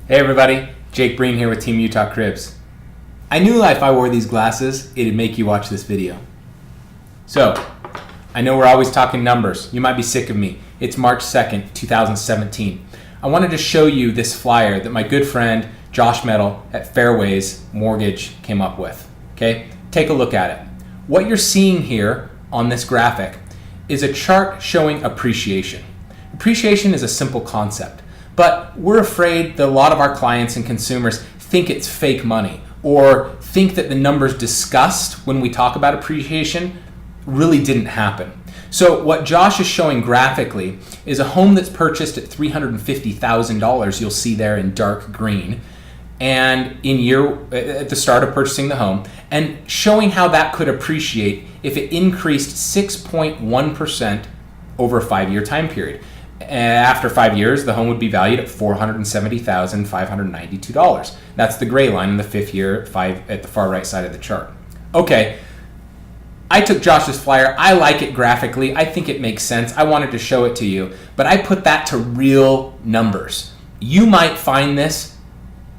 Hey everybody, Jake Breen here with Team Utah Cribs. I knew if I wore these glasses, it'd make you watch this video. So, I know we're always talking numbers. You might be sick of me. It's March 2nd, 2017. I wanted to show you this flyer that my good friend Josh Metal at Fairways Mortgage came up with. Okay, take a look at it. What you're seeing here on this graphic is a chart showing appreciation. Appreciation is a simple concept. But we're afraid that a lot of our clients and consumers think it's fake money or think that the numbers discussed when we talk about appreciation really didn't happen. So what Josh is showing graphically is a home that's purchased at $350,000, you'll see there in dark green, and at the start of purchasing the home, and showing how that could appreciate if it increased 6.1% over a 5-year time period. After 5 years, the home would be valued at $470,592. That's the gray line in the 5th year at the far right side of the chart. Okay, I took Josh's flyer. I like it graphically. I think it makes sense. I wanted to show it to you, but I put that to real numbers. You might find this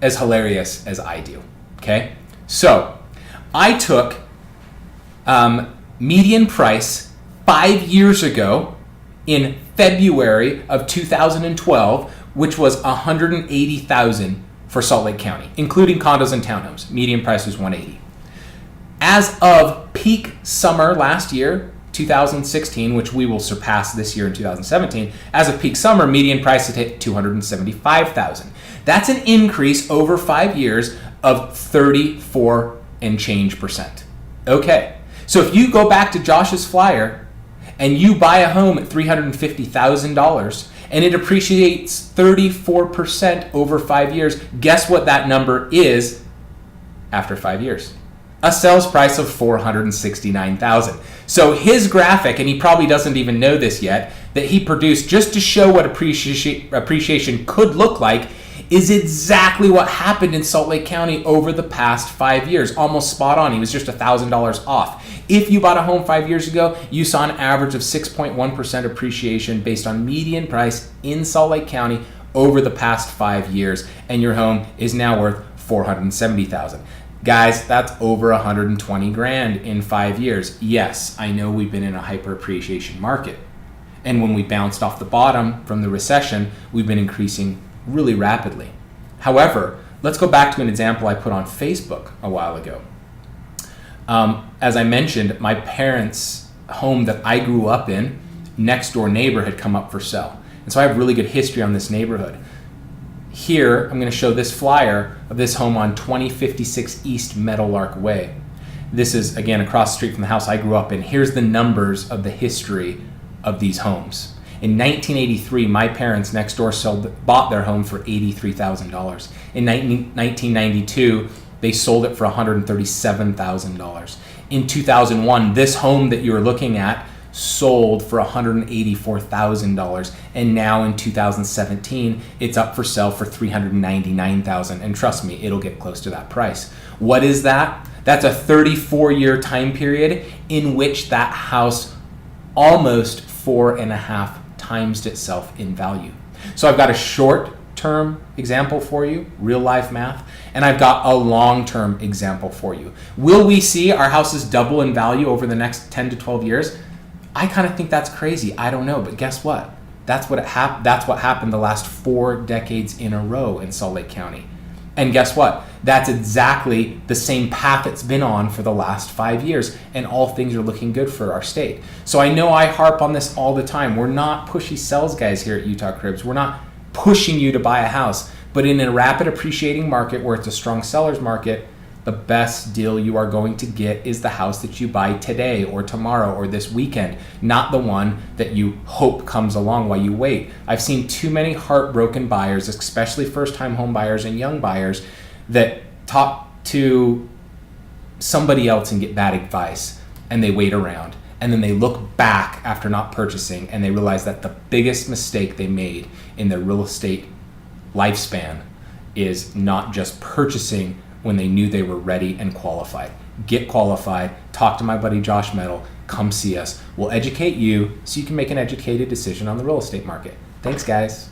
as hilarious as I do, okay? So I took median price 5 years ago in February of 2012, which was $180,000 for Salt Lake County, including condos and townhomes. Median price was $180,000. As of peak summer last year, 2016, which we will surpass this year in 2017, as of peak summer, median price had hit $275,000. That's an increase over 5 years of 34 and change percent. Okay, so if you go back to Josh's flyer, and you buy a home at $350,000 and it appreciates 34% over 5 years, guess what that number is after 5 years? A sales price of $469,000. So his graphic, and he probably doesn't even know this yet, that he produced just to show what appreciation could look like, is exactly what happened in Salt Lake County over the past 5 years. Almost spot on. He was just $1,000 off. If you bought a home 5 years ago, you saw an average of 6.1% appreciation based on median price in Salt Lake County over the past 5 years, and your home is now worth $470,000. Guys, that's over $120,000 in 5 years. Yes, I know we've been in a hyper appreciation market, and when we bounced off the bottom from the recession, we've been increasing really rapidly. However, let's go back to an example I put on Facebook a while ago. As I mentioned, my parents' home that I grew up in, next door neighbor had come up for sale. And so I have really good history on this neighborhood. Here, I'm going to show this flyer of this home on 2056 East Meadowlark Way. This is, again, across the street from the house I grew up in. Here's the numbers of the history of these homes. In 1983, my parents next door bought their home for $83,000. In 1992, they sold it for $137,000. In 2001, this home that you're looking at sold for $184,000. And now in 2017, it's up for sale for $399,000. And trust me, it'll get close to that price. What is that? That's a 34-year time period in which that house almost 4.5 times itself in value. So I've got a short-term example for you, real life math, and I've got a long-term example for you. Will we see our houses double in value over the next 10 to 12 years? I kind of think that's crazy. I don't know, but guess what? That's what happened the last 4 decades in a row in Salt Lake County. And guess what? That's exactly the same path it's been on for the last 5 years, and all things are looking good for our state. So I know I harp on this all the time. We're not pushy sales guys here at Utah Cribs. We're not pushing you to buy a house. But in a rapid appreciating market where it's a strong seller's market, the best deal you are going to get is the house that you buy today or tomorrow or this weekend, not the one that you hope comes along while you wait. I've seen too many heartbroken buyers, especially first-time home buyers and young buyers, that talk to somebody else and get bad advice, and they wait around. And then they look back after not purchasing, and they realize that the biggest mistake they made in their real estate lifespan is not just purchasing when they knew they were ready and qualified. Get qualified, talk to my buddy Josh Metal, come see us. We'll educate you so you can make an educated decision on the real estate market. Thanks, guys.